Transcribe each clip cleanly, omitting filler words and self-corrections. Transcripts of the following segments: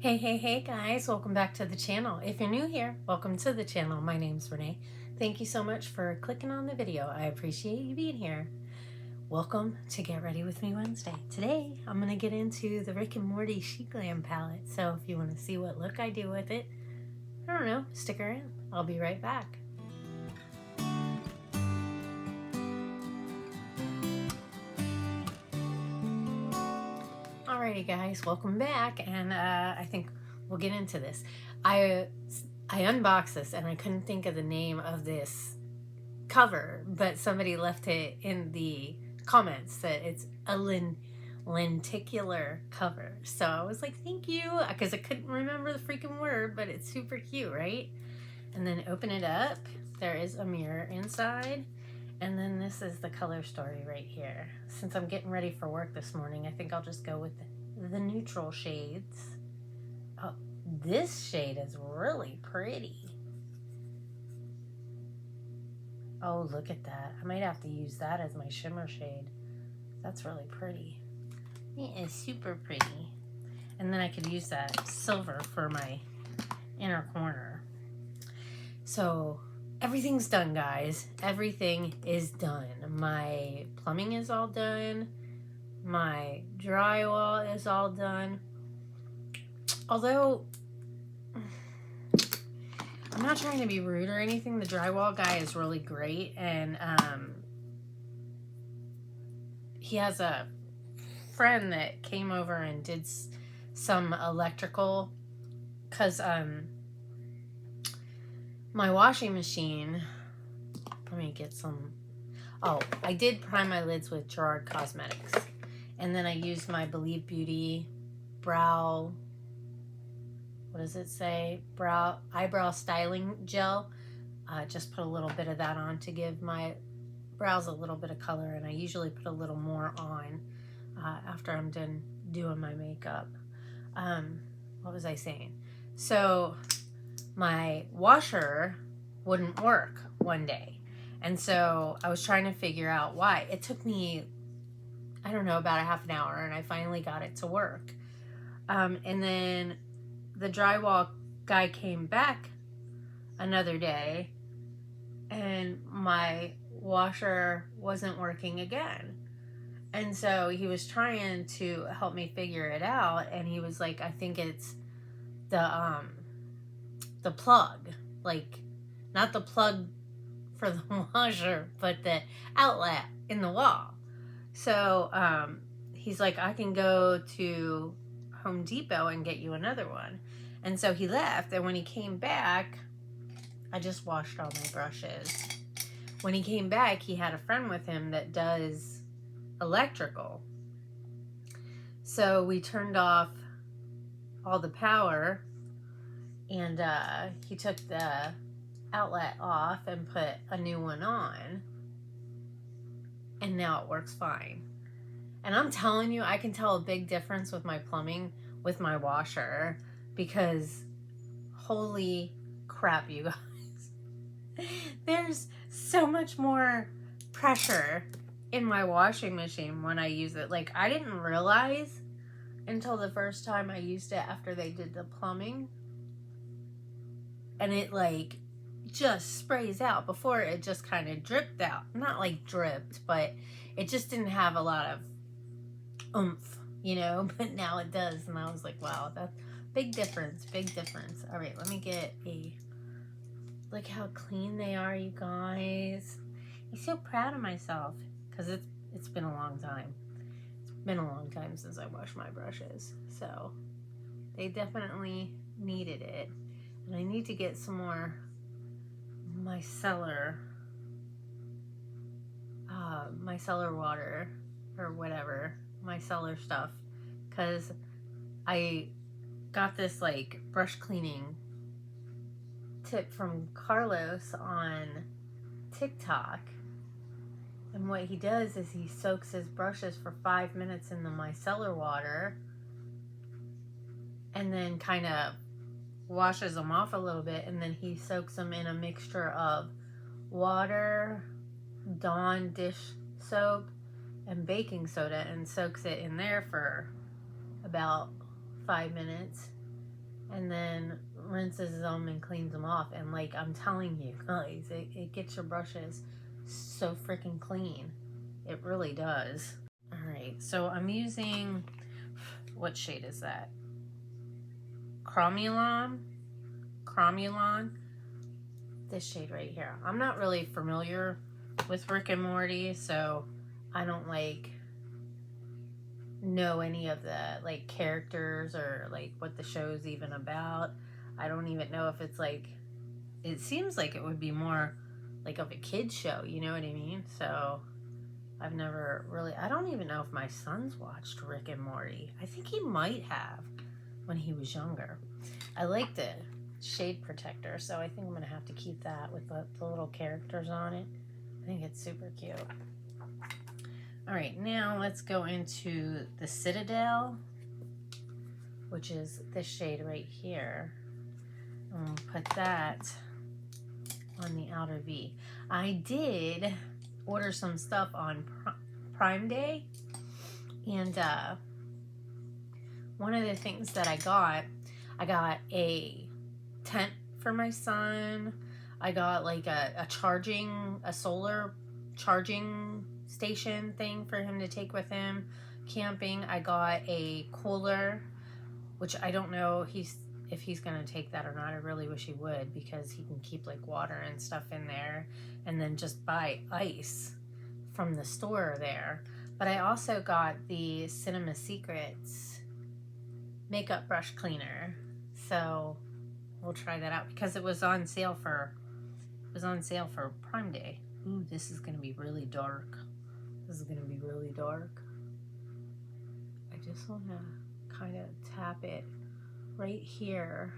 Hey guys, welcome back to the channel. If you're new here, welcome to the channel. My name's Renee. Thank you so much for clicking on the video. I appreciate you being here. Welcome to Get Ready With Me Wednesday. Today, I'm going to get into the Rick and Morty SHEGLAM palette. So if you want to see what look I do with it, I don't know, stick around. I'll be right back. Alrighty guys, welcome back, and I think we'll get into this. I unboxed this and I couldn't think of the name of this cover, but somebody left it in the comments that it's a lenticular cover. So I was like, thank you, because I couldn't remember the freaking word, but it's super cute, right? And then open it up. There is a mirror inside. And then this is the color story right here. Since I'm getting ready for work this morning, I think I'll just go with the neutral shades. Oh, this shade is really pretty. Oh, look at that. I might have to use that as my shimmer shade. That's really pretty. It is super pretty. And then I could use that silver for my inner corner. So everything's done, guys. Everything is done. My plumbing is all done. My drywall is all done. Although, I'm not trying to be rude or anything. The drywall guy is really great. And he has a friend that came over and did some electrical. Because my washing machine, let me get some, oh, I did prime my lids with Gerard Cosmetics. And then I used my BizyBeauty brow, what does it say? Eyebrow styling gel. Just put a little bit of that on to give my brows a little bit of color. And I usually put a little more on after I'm done doing my makeup. What was I saying? So my washer wouldn't work one day. And so I was trying to figure out why. It took me, I don't know, about a half an hour, and I finally got it to work. And then the drywall guy came back another day, and my washer wasn't working again. And so he was trying to help me figure it out, and he was like, I think it's the plug, like not the plug for the washer, but the outlet in the wall. So he's like, I can go to Home Depot and get you another one. And so he left, and when he came back, I just washed all my brushes. When he came back, he had a friend with him that does electrical. So we turned off all the power, and he took the outlet off and put a new one on, and now it works fine. And I'm telling you, I can tell a big difference with my plumbing with my washer, because holy crap, you guys, there's so much more pressure in my washing machine when I use it. Like, I didn't realize until the first time I used it after they did the plumbing, and it like just sprays out. Before, it just kind of dripped out. Not like dripped, but it just didn't have a lot of oomph, you know, but now it does. And I was like, wow, that's big difference, big difference. All right, let me get a, look how clean they are, you guys. I'm so proud of myself, because it's been a long time. It's been a long time since I washed my brushes, so they definitely needed it. And I need to get some more micellar water, or whatever, micellar stuff, because I got this like brush cleaning tip from Carlos on TikTok, and what he does is he soaks his brushes for 5 minutes in the micellar water, and then kind of washes them off a little bit, and then he soaks them in a mixture of water, Dawn dish soap, and baking soda, and soaks it in there for about 5 minutes, and then rinses them and cleans them off. And like, I'm telling you guys, it gets your brushes so freaking clean. It really does. All right, so I'm using, what shade is that? Cromulon. This shade right here. I'm not really familiar with Rick and Morty, so I don't like know any of the like characters or like what the show's even about. I don't even know if it's like, it seems like it would be more like of a kid's show, you know what I mean? So I've never really, I don't even know if my son's watched Rick and Morty. I think he might have when he was younger. I like the shade protector, so I think I'm gonna have to keep that with the little characters on it. I think it's super cute. All right, now let's go into the Citadel, which is this shade right here. I'll put that on the outer V. I did order some stuff on Prime Day, and one of the things that I got a tent for my son. I got like a solar charging station thing for him to take with him camping. I got a cooler, which I don't know if he's gonna take that or not. I really wish he would, because he can keep like water and stuff in there, and then just buy ice from the store there. But I also got the Cinema Secrets makeup brush cleaner, so we'll try that out because it was on sale for Prime Day. Ooh, this is gonna be really dark. This is gonna be really dark. I just wanna kind of tap it right here,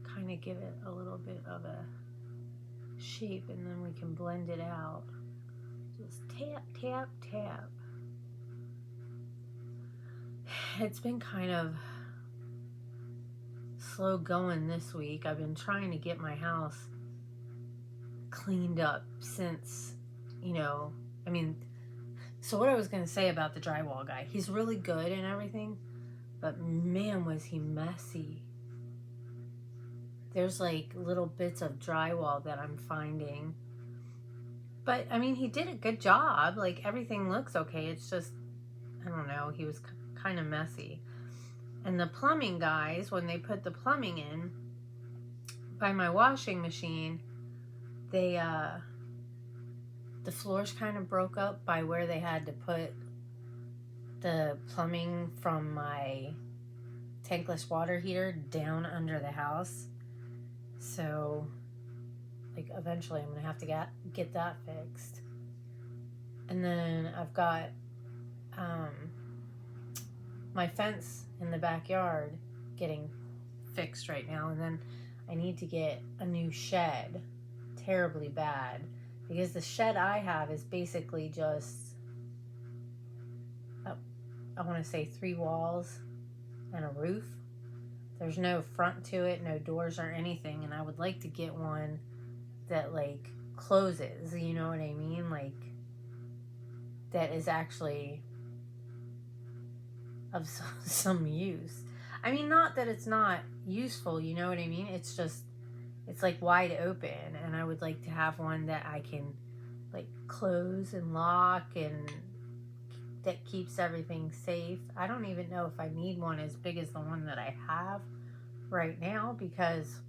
kind of give it a little bit of a shape, and then we can blend it out. Just tap, tap, tap. It's been kind of slow going this week. I've been trying to get my house cleaned up since, you know, I mean, so what I was going to say about the drywall guy, he's really good and everything, but man, was he messy. There's like little bits of drywall that I'm finding. But I mean, he did a good job. Like, everything looks okay. It's just, I don't know, he was kind of messy. And the plumbing guys, when they put the plumbing in by my washing machine, they, the floors kind of broke up by where they had to put the plumbing from my tankless water heater down under the house. So, like, eventually I'm gonna have to get that fixed. And then I've got my fence in the backyard getting fixed right now, and then I need to get a new shed terribly bad, because the shed I have is basically just, I want to say 3 walls and a roof. There's no front to it, no doors or anything, and I would like to get one that like closes, you know what I mean? Like, that is actually of some use. I mean, not that it's not useful, you know what I mean? It's just, it's like wide open, and I would like to have one that I can like close and lock, and that keeps everything safe. I don't even know if I need one as big as the one that I have right now, because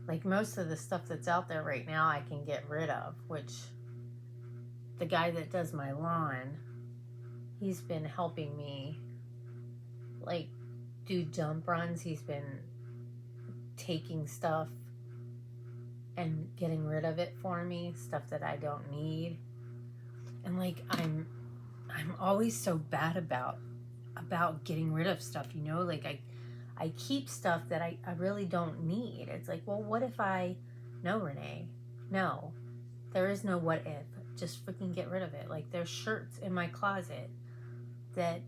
like most of the stuff that's out there right now I can get rid of, which the guy that does my lawn, he's been helping me like do dump runs. He's been taking stuff and getting rid of it for me, stuff that I don't need. And like, I'm always so bad about getting rid of stuff, you know? Like, I keep stuff that I really don't need. It's like, well, what if no, Renee, no, there is no what if. Just freaking get rid of it. Like, there's shirts in my closet that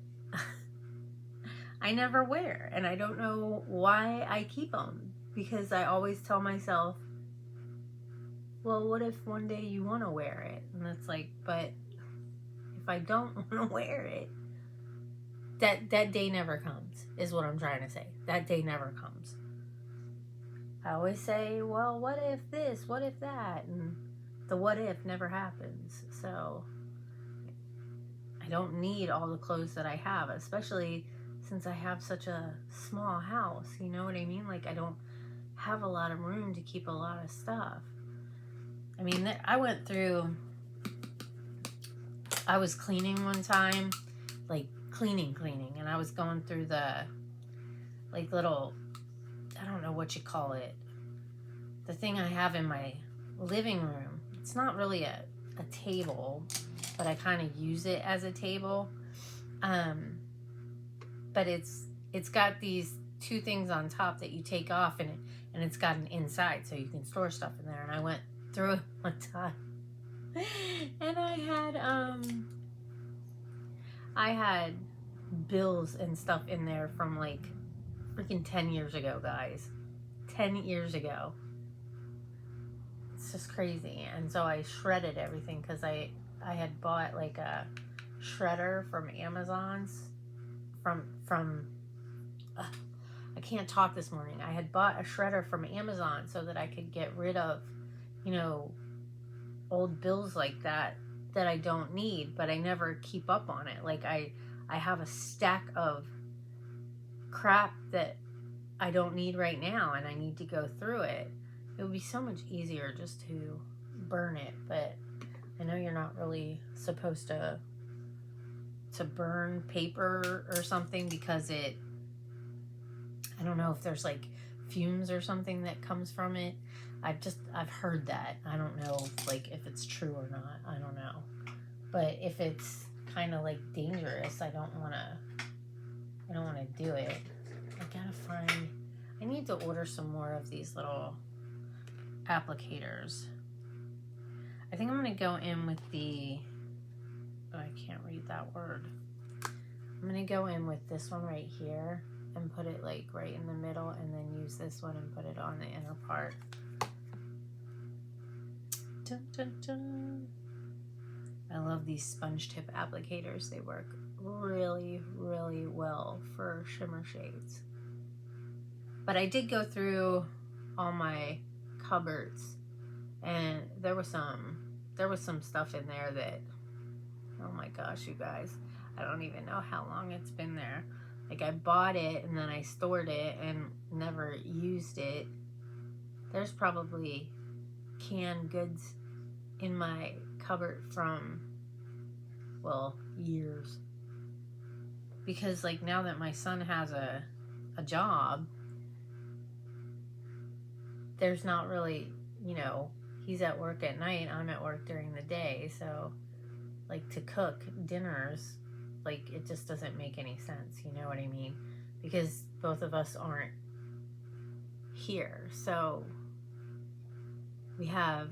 I never wear, and I don't know why I keep them, because I always tell myself, well, what if one day you want to wear it? And it's like, but if I don't want to wear it, that day never comes, is what I'm trying to say. That day never comes. I always say, well, what if this, what if that, and the what if never happens. So I don't need all the clothes that I have, especially since I have such a small house, you know what I mean? Like, I don't have a lot of room to keep a lot of stuff. I mean, I went through, I was cleaning one time, like cleaning, and I was going through the, like, little, I don't know what you call it, the thing I have in my living room. It's not really a table, but I kind of use it as a table. But it's got these two things on top that you take off, and it's got an inside, so you can store stuff in there. And I went through it one time, and I had bills and stuff in there from like freaking 10 years ago, guys. 10 years ago. It's just crazy. And so I shredded everything, because I had bought like a shredder from Amazon's from I can't talk this morning. I had bought a shredder from Amazon so that I could get rid of, you know, old bills like that I don't need, but I never keep up on it. Like, I have a stack of crap that I don't need right now, and I need to go through it. It would be so much easier just to burn it, but I know you're not really supposed to burn paper or something, because I don't know if there's like fumes or something that comes from it. I've heard that. I don't know like if it's true or not. I don't know. But if it's kind of like dangerous, I don't want to do it. I need to order some more of these little applicators. I think I'm going to go in with the, oh, I can't read that word. I'm going to go in with this one right here and put it like right in the middle, and then use this one and put it on the inner part. Dun, dun, dun. I love these sponge tip applicators. They work really, really well for shimmer shades. But I did go through all my cupboards, and there was some stuff in there that, oh my gosh, you guys, I don't even know how long it's been there. Like, I bought it and then I stored it and never used it. There's probably canned goods in my cupboard from, well, years. Because like, now that my son has a job, there's not really, you know, he's at work at night, I'm at work during the day, so like, to cook dinners, like, it just doesn't make any sense, you know what I mean? Because both of us aren't here, so we have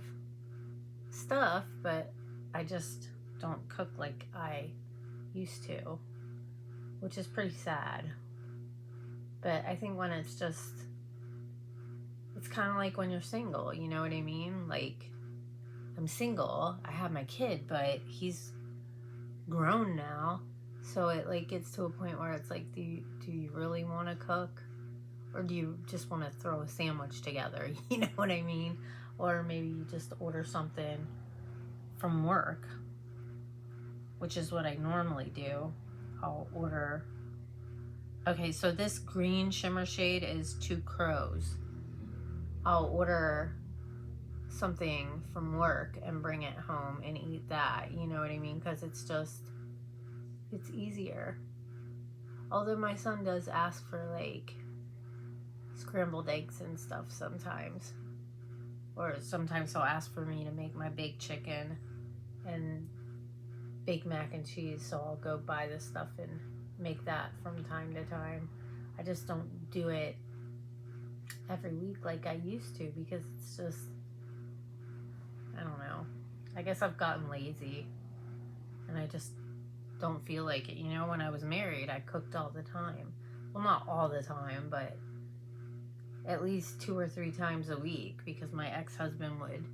stuff, but I just don't cook like I used to, which is pretty sad. But I think when it's kind of like when you're single, you know what I mean? Like, I'm single, I have my kid, but he's grown now, so it like gets to a point where it's like, do you really want to cook, or do you just want to throw a sandwich together? You know what I mean? Or maybe you just order something from work, which is what I normally do. I'll order, okay, so this green shimmer shade is Two Crows. I'll order something from work and bring it home and eat that, you know what I mean? Because it's easier. Although my son does ask for like scrambled eggs and stuff sometimes, or sometimes he'll ask for me to make my baked chicken and baked mac and cheese, so I'll go buy this stuff and make that from time to time. I just don't do it every week like I used to, because it's just, I don't know, I guess I've gotten lazy and I just don't feel like it. You know, when I was married, I cooked all the time. Well, not all the time, but at least 2 or 3 times a week, because my ex-husband would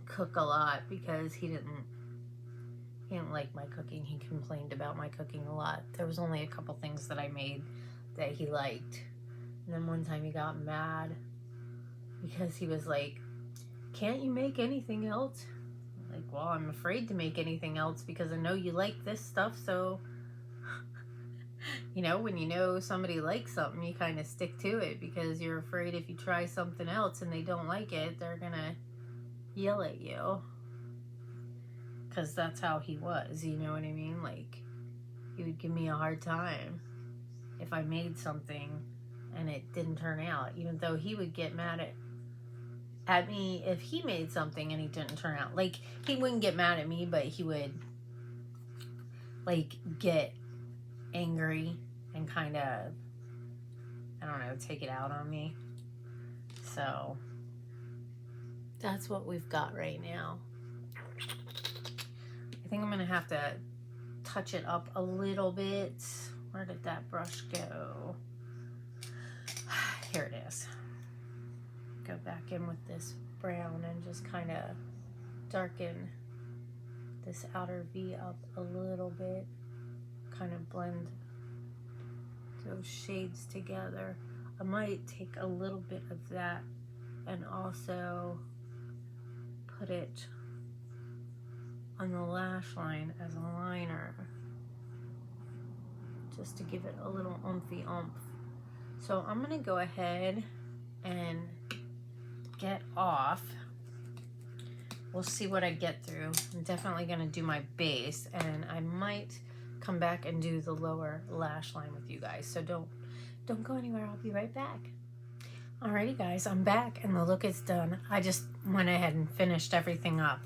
cook a lot because he didn't He didn't like my cooking. He complained about my cooking a lot. There was only a couple things that I made that he liked. And then one time he got mad because he was like, can't you make anything else? Like, well, I'm afraid to make anything else because I know you like this stuff, so you know, when you know somebody likes something, you kind of stick to it because you're afraid if you try something else and they don't like it, they're gonna yell at you. Because that's how he was, you know what I mean? Like, he would give me a hard time if I made something and it didn't turn out, even though he would get mad at me if he made something and it didn't turn out. Like, he wouldn't get mad at me, but he would, like, get angry and kind of, I don't know, take it out on me. So that's what we've got right now. I think I'm gonna have to touch it up a little bit. Where did that brush go? Here it is. Go back in with this brown and just kind of darken this outer V up a little bit. Kind of blend those shades together. I might take a little bit of that and also put it on the lash line as a liner, just to give it a little umphy umph. So I'm gonna go ahead and get off. We'll see what I get through. I'm definitely gonna do my base, and I might come back and do the lower lash line with you guys. So don't go anywhere. I'll be right back. Alrighty guys, I'm back and the look is done. I just went ahead and finished everything up.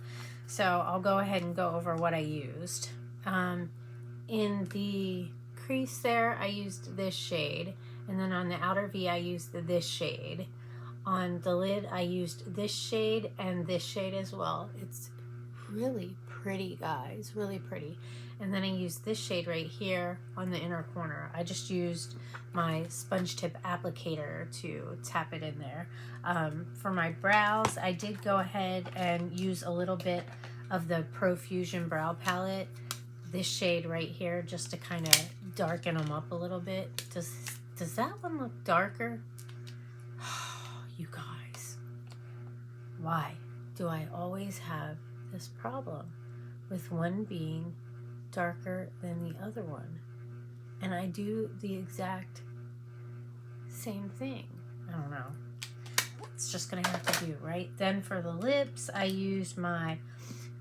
So I'll go ahead and go over what I used. In the crease there, I used this shade. And then on the outer V, I used this shade. On the lid, I used this shade and this shade as well. It's really pretty, guys, really pretty. And then I used this shade right here on the inner corner. I just used my sponge tip applicator to tap it in there. For my brows, I did go ahead and use a little bit of the Profusion brow palette, this shade right here, just to kind of darken them up a little bit. Does that one look darker? You guys, why do I always have this problem with one being darker than the other one? And I do the exact same thing. I don't know. It's just gonna have to do, right? Then for the lips, I used my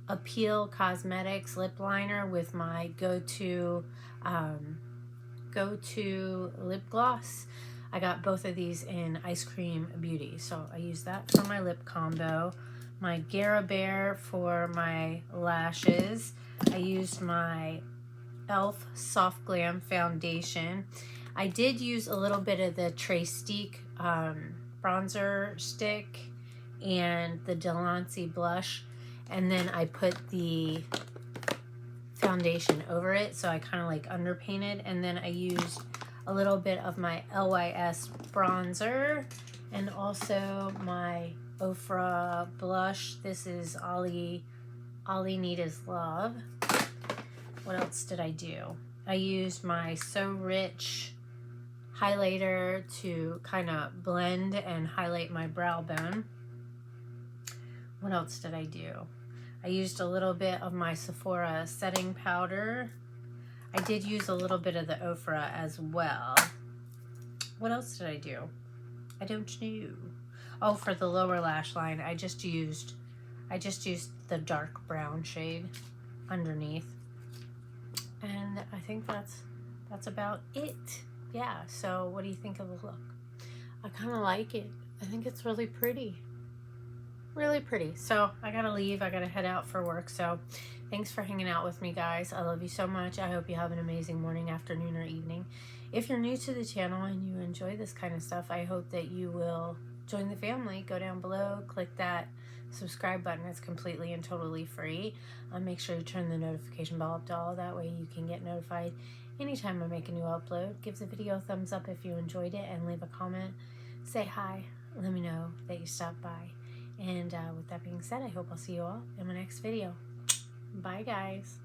Appeal Cosmetics lip liner with my go-to lip gloss. I got both of these in Ice Cream Beauty, so I used that for my lip combo. My GRWM for my lashes. I used my e.l.f. Soft Glam foundation. I did use a little bit of the Trace bronzer stick and the Delancey blush, and then I put the foundation over it, so I kind of like underpainted, and then I used a little bit of my LYS bronzer and also my Ofra blush. This is Ollie Need Is Love. What else did I do? I used my So Rich highlighter to kind of blend and highlight my brow bone. What else did I do? I used a little bit of my Sephora setting powder. I did use a little bit of the Ofra as well. What else did I do? I don't know. Oh, for the lower lash line, I just used the dark brown shade underneath. And I think that's about it. Yeah, so what do you think of the look? I kind of like it. I think it's really pretty. Really pretty. So I gotta leave. I gotta head out for work. So thanks for hanging out with me, guys. I love you so much. I hope you have an amazing morning, afternoon, or evening. If you're new to the channel and you enjoy this kind of stuff, I hope that you will join the family. Go down below, click that subscribe button. It's completely and totally free. Make sure you turn the notification bell up to all. That way you can get notified anytime I make a new upload. Give the video a thumbs up if you enjoyed it, and leave a comment. Say hi. Let me know that you stopped by. And with that being said, I hope I'll see you all in my next video. Bye, guys.